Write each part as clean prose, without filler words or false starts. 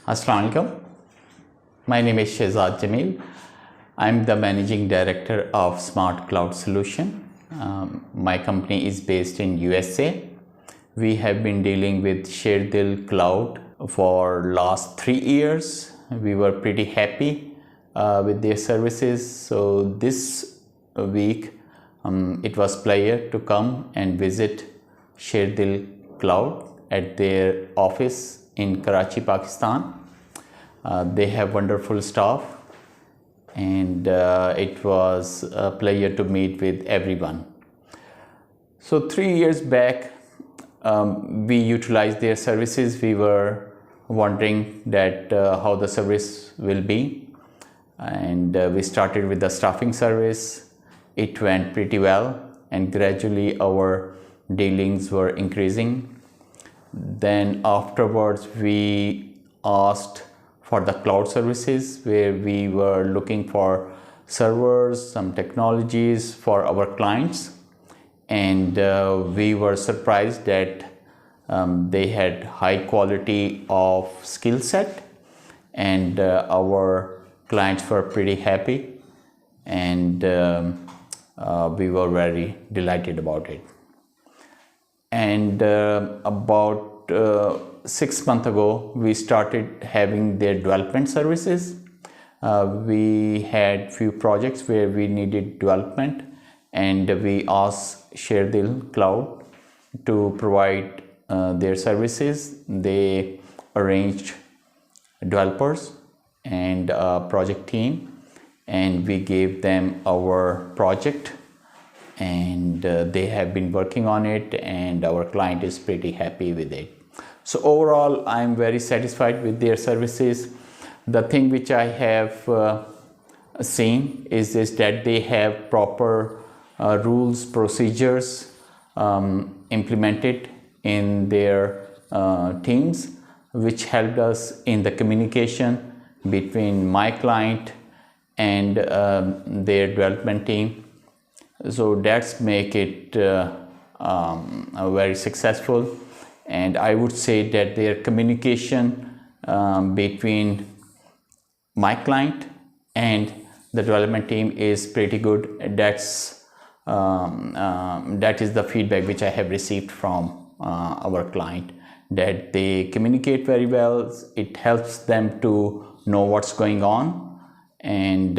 Assalamu alaikum. My name is Sherdil Jamil. I'm the Managing Director of Smart Cloud Solution. My company is based in USA. We have been dealing with Sherdil Cloud for last 3 years. We were pretty happy with their services. So this week, it was pleasure to come and visit Sherdil Cloud at their office in Karachi, Pakistan. They have wonderful staff, and it was a pleasure to meet with everyone. So 3 years back, we utilized their services. We were wondering that how the service will be, and we started with the staffing service. It went pretty well, and gradually our dealings were increasing. Then afterwards, we asked for the cloud services, where we were looking for servers, some technologies for our clients, and we were surprised that they had high quality of skill set, and our clients were pretty happy, and we were very delighted about it. And about 6 months ago, we started having their development services. We had few projects where we needed development, and we asked Sherdil Cloud to provide their services. They arranged developers and a project team, and we gave them our project, and they have been working on it, and our client is pretty happy with it. So overall, I'm very satisfied with their services. The thing which I have seen is that they have proper rules, procedures implemented in their teams, which helped us in the communication between my client and their development team. So that's make it very successful, and I would say that their communication between my client and the development team is pretty good. That is the feedback which I have received from our client, that they communicate very well. It helps them to know what's going on, and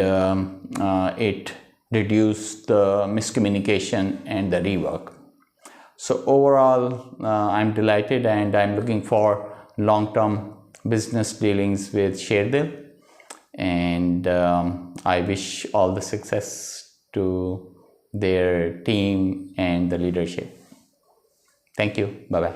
it reduce the miscommunication and the rework. So overall, I'm delighted, and I'm looking for long-term business dealings with Sherdil, and I wish all the success to their team and the leadership. Thank you. Bye-bye.